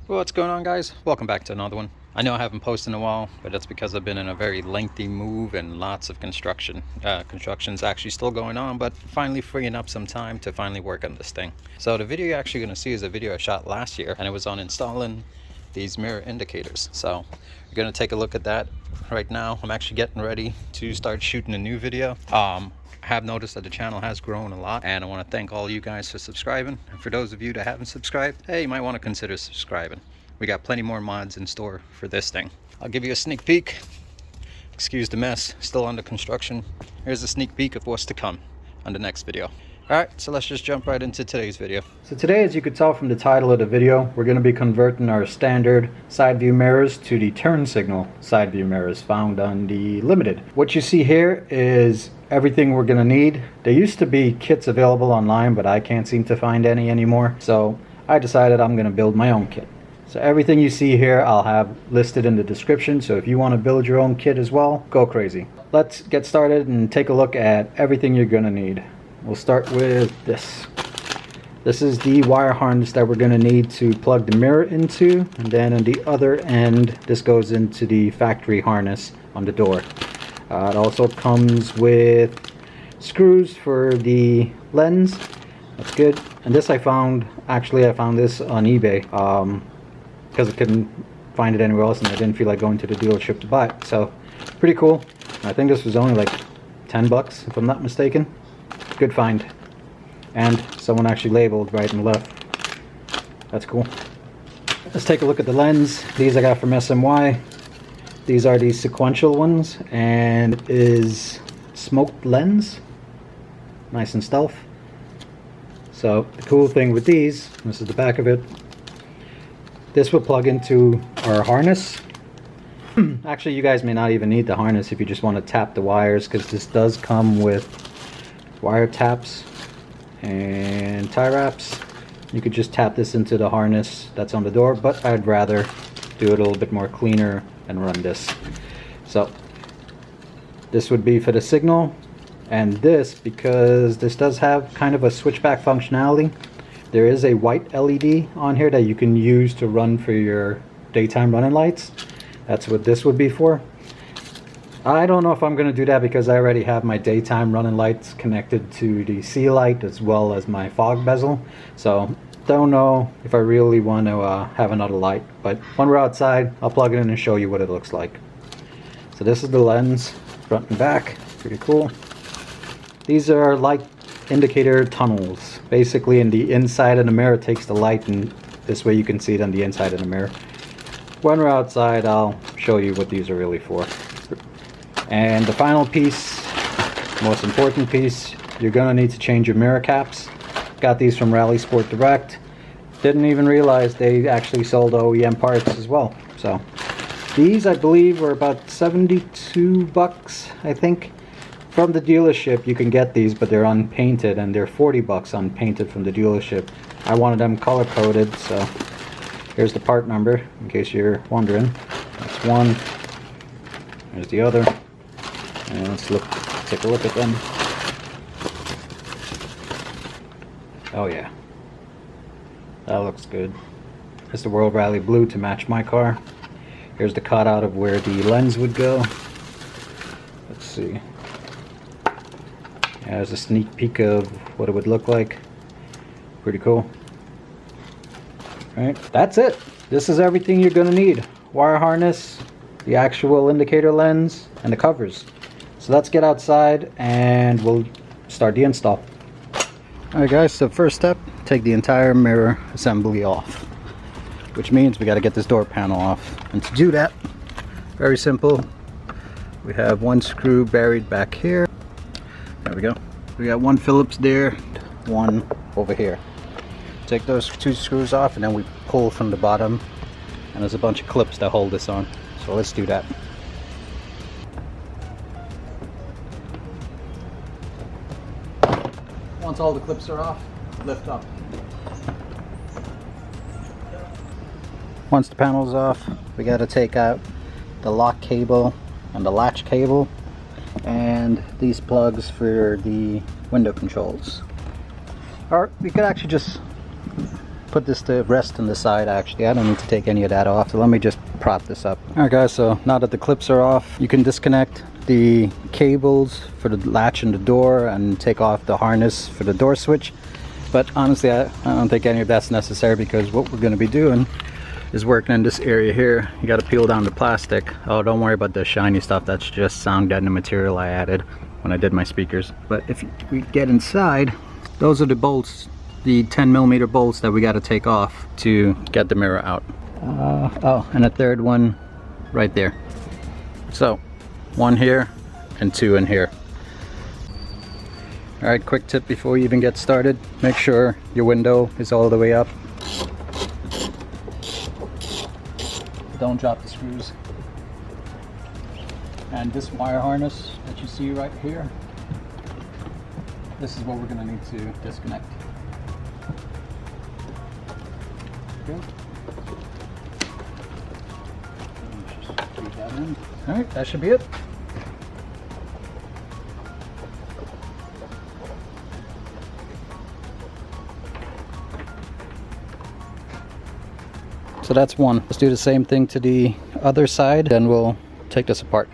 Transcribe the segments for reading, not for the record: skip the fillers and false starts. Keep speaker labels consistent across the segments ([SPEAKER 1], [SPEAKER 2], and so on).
[SPEAKER 1] What's going on, guys? Welcome back to another one. I know I haven't posted in a while, but that's because I've been in a very lengthy move and lots of construction. Construction's actually still going on, but finally freeing up some time to finally work on this thing. So the video you're actually going to see is a video I shot last year, and it was on installing these mirror indicators. So you're going to take a look at that right now. I'm actually getting ready to start shooting a new video. I have noticed that the channel has grown a lot, and I want to thank all you guys for subscribing. And for those of you that haven't subscribed, hey, you might want to consider subscribing. We got plenty more mods in store for this thing. I'll give you a sneak peek. Excuse the mess, still under construction. Here's a sneak peek of what's to come on the next video. Alright, so let's just jump right into today's video.
[SPEAKER 2] So today, as you could tell from the title of the video, we're going to be converting our standard side view mirrors to the turn signal side view mirrors found on the Limited. What you see here is everything we're going to need. There used to be kits available online, but I can't seem to find any anymore. So I decided I'm going to build my own kit. So everything you see here I'll have listed in the description, so if you want to build your own kit as well, go crazy. Let's get started and take a look at everything you're going to need. We'll start with this. This is the wire harness that we're going to need to plug the mirror into, and then on the other end this goes into the factory harness on the door. It also comes with screws for the lens. That's good. And this I found this on eBay because I couldn't find it anywhere else and I didn't feel like going to the dealership to buy it. So pretty cool. I think this was only like 10 bucks if I'm not mistaken. Good find. And someone actually labeled right and left. That's cool. Let's take a look at the lens. These I got from SMY. These are the sequential ones, and it is smoked lens. Nice and stealth. So the cool thing with these, this is the back of it, this will plug into our harness. Actually, you guys may not even need the harness if you just want to tap the wires, because this does come with wire taps and tie wraps. You could just tap this into the harness that's on the door, but I'd rather do it a little bit more cleaner and run this. So this would be for the signal, and this, because this does have kind of a switchback functionality, there is a white LED on here that you can use to run for your daytime running lights. That's what this would be for. I don't know if I'm going to do that because I already have my daytime running lights connected to the sea light as well as my fog bezel. So don't know if I really want to have another light. But when we're outside, I'll plug it in and show you what it looks like. So this is the lens, front and back. Pretty cool. These are light indicator tunnels. Basically, in the inside of the mirror, it takes the light, and this way you can see it on the inside of the mirror. When we're outside, I'll show you what these are really for. And the final piece, most important piece, you're going to need to change your mirror caps. Got these from Rally Sport Direct. Didn't even realize they actually sold OEM parts as well. So these, I believe, were about 72 bucks, I think. From the dealership you can get these, but they're unpainted, and they're 40 bucks unpainted from the dealership. I wanted them color coded, so here's the part number in case you're wondering. That's one. There's the other. And let's take a look at them. Oh yeah, that looks good. It's the World Rally Blue to match my car. Here's the cutout of where the lens would go. Let's see. There's a sneak peek of what it would look like. Pretty cool. Alright, that's it. This is everything you're going to need. Wire harness, the actual indicator lens, and the covers. So let's get outside and we'll start the install. Alright guys, so first step, take the entire mirror assembly off. Which means we got to get this door panel off. And to do that, very simple. We have one screw buried back here. There we go. We got one Phillips there, one over here. Take those two screws off and then we pull from the bottom. And there's a bunch of clips that hold this on. So let's do that. Once all the clips are off, lift up. Once the panel's off, we got to take out the lock cable and the latch cable and these plugs for the window controls. Or we could actually just put this to rest on the side. Actually, I don't need to take any of that off, so let me just prop this up. Alright guys, so now that the clips are off, you can disconnect the cables for the latch and the door and take off the harness for the door switch. But honestly, I don't think any of that's necessary, because what we're going to be doing is working in this area here. You got to peel down the plastic. Oh, don't worry about the shiny stuff, that's just sound deadening material I added when I did my speakers. But if we get inside, those are the bolts, the 10mm bolts that we got to take off to get the mirror out. Oh, and a third one right there. So one here and two in here. All right, quick tip before you even get started, make sure your window is all the way up. Don't drop the screws. And this wire harness that you see right here, this is what we're going to need to disconnect. Okay. Just feed that in. All right, that should be it. So that's one. Let's do the same thing to the other side, then we'll take this apart.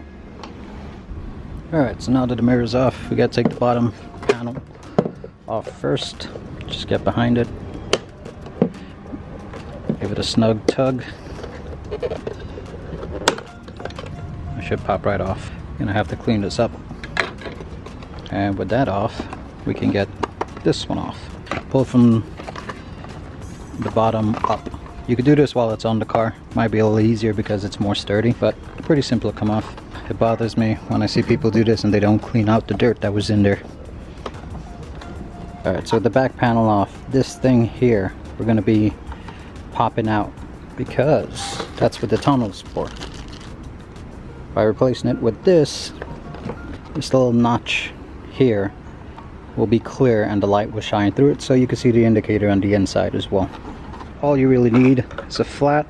[SPEAKER 2] Alright, so now that the mirror's off, we gotta take the bottom panel off first. Just get behind it. Give it a snug tug. It should pop right off. Gonna have to clean this up. And with that off, we can get this one off. Pull from the bottom up. You could do this while it's on the car. Might be a little easier because it's more sturdy, but pretty simple to come off. It bothers me when I see people do this and they don't clean out the dirt that was in there. Alright, so the back panel off. This thing here, we're going to be popping out because that's what the tunnel's for. By replacing it with this little notch here will be clear and the light will shine through it, so you can see the indicator on the inside as well. All you really need is a flat,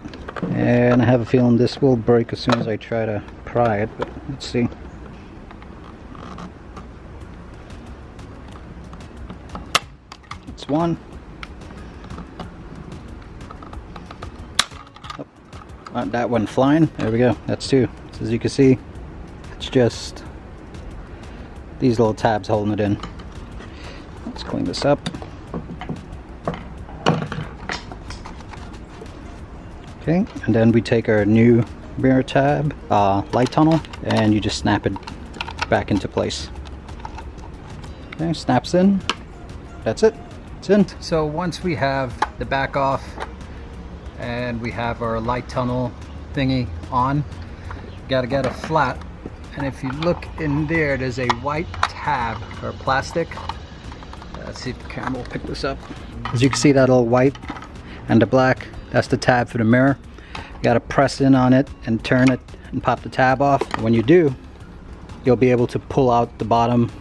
[SPEAKER 2] and I have a feeling this will break as soon as I try to pry it, but let's see. It's one. Oh, that went flying. There we go, that's two. So as you can see, it's just these little tabs holding it in. Let's clean this up. Okay, and then we take our new mirror tab, light tunnel, and you just snap it back into place. Okay, snaps in. That's it. It's in. So once we have the back off and we have our light tunnel thingy on, gotta get a flat. And if you look in there, there's a white tab or plastic. Let's see if the camera will pick this up. As you can see, that little white and the black, that's the tab for the mirror. You gotta press in on it and turn it and pop the tab off. When you do, you'll be able to pull out the bottom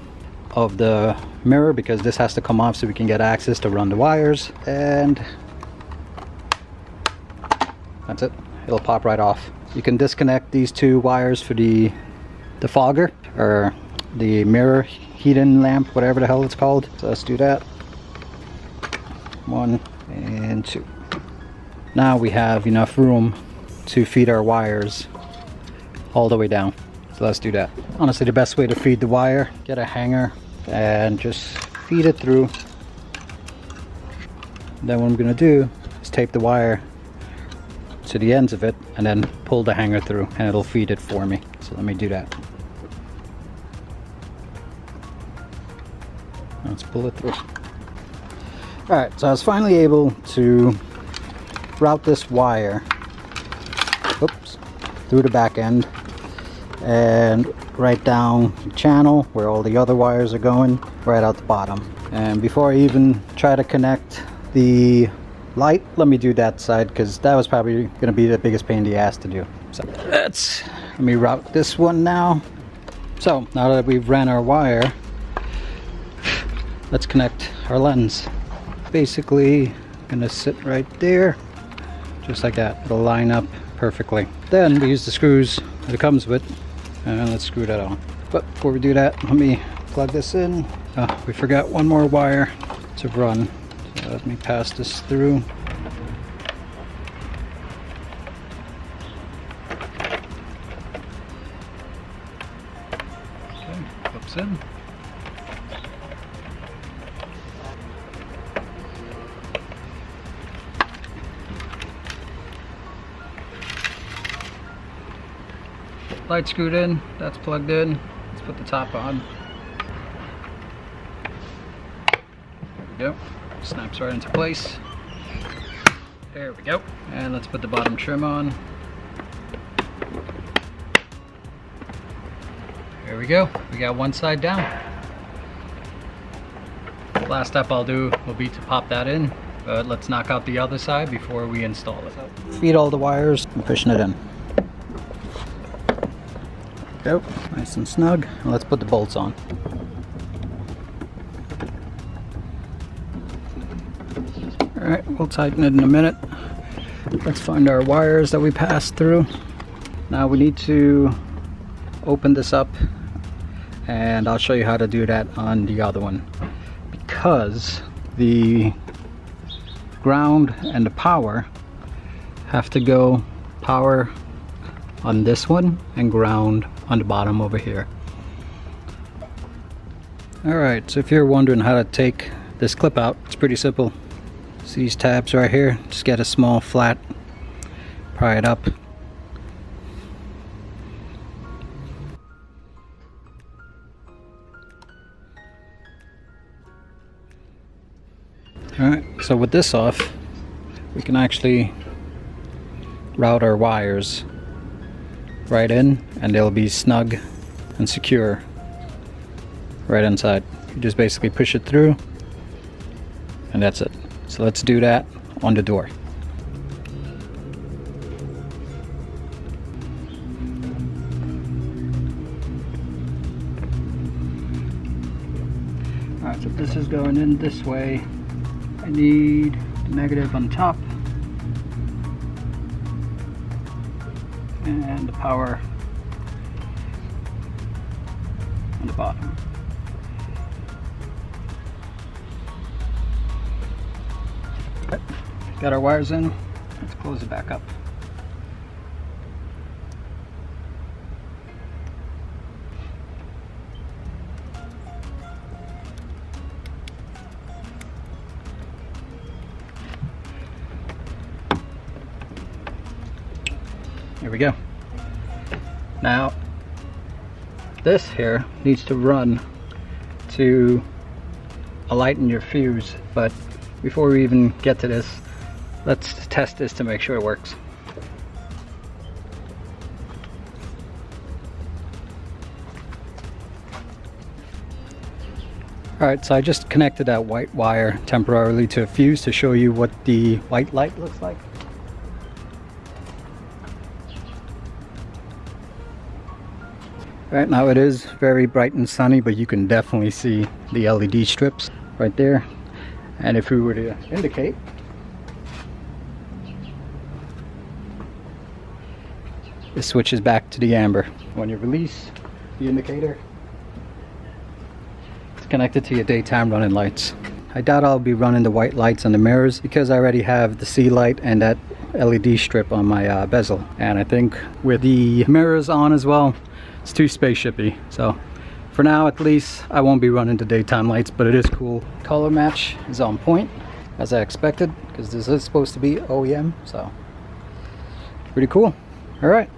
[SPEAKER 2] of the mirror, because this has to come off so we can get access to run the wires, and that's it. It'll pop right off. You can disconnect these two wires for the fogger or the mirror heating lamp, whatever the hell it's called. So let's do that. One and two. Now we have enough room to feed our wires all the way down. So let's do that. Honestly, the best way to feed the wire, get a hanger and just feed it through. Then what I'm gonna do is tape the wire to the ends of it and then pull the hanger through, and it'll feed it for me. So let me do that. Let's pull it through. Alright, so I was finally able to route this wire, oops, through the back end and right down the channel where all the other wires are going, right out the bottom. And before I even try to connect the light, let me do that side, because that was probably going to be the biggest pain in the ass to do. So let me route this one now. So now that we've ran our wire, let's connect our lens. Basically gonna sit right there, just like that. It'll line up perfectly. Then we use the screws that it comes with, and let's screw that on. But before we do that, let me plug this in. We forgot one more wire to run, so let me pass this through. in. Light screwed in, that's plugged in. Let's put the top on. There we go. Snaps right into place. There we go. And let's put the bottom trim on. There we go. We got one side down. Last step I'll do will be to pop that in, but let's knock out the other side before we install it. Feed all the wires and pushing it in. Go, nice and snug. And let's put the bolts on. Alright, we'll tighten it in a minute. Let's find our wires that we passed through. Now we need to open this up, and I'll show you how to do that on the other one, because the ground and the power have to go power on this one and ground on the bottom over here. Alright, so if you're wondering how to take this clip out, it's pretty simple. See these tabs right here? Just get a small flat, pry it up. Alright, so with this off, we can actually route our wires right in, and they'll be snug and secure right inside. You just basically push it through, and that's it. So let's do that on the door. Alright, so this is going in this way. I need the negative on top and the power on the bottom. Okay. Got our wires in. Let's close it back up. Here we go. Now, this here needs to run to lighten your fuse, but before we even get to this, let's test this to make sure it works. Alright, so I just connected that white wire temporarily to a fuse to show you what the white light looks like. Right now it is very bright and sunny, but you can definitely see the LED strips right there. And if we were to indicate, it switches back to the amber. When you release the indicator, it's connected to your daytime running lights. I doubt I'll be running the white lights on the mirrors because I already have the C light and that LED strip on my bezel. And I think with the mirrors on as well, it's too spaceshipy. So for now at least, I won't be running the daytime lights, but it is cool. Color match is on point as I expected, because this is supposed to be OEM, so pretty cool. All right,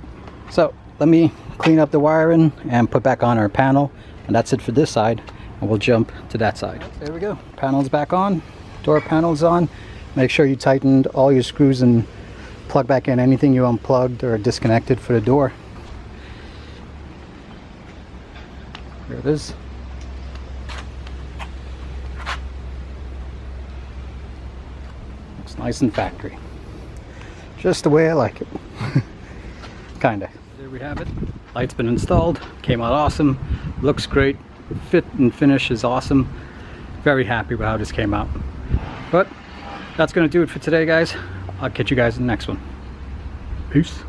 [SPEAKER 2] so let me clean up the wiring and put back on our panel, and that's it for this side, and we'll jump to that side. There we go, panel's back on, door panel's on. Make sure you tightened all your screws and plug back in anything you unplugged or disconnected for the door. There it is. Looks nice and factory. Just the way I like it. Kinda. There we have it. Light's been installed. Came out awesome. Looks great. Fit and finish is awesome. Very happy with how this came out. But that's gonna do it for today, guys. I'll catch you guys in the next one. Peace.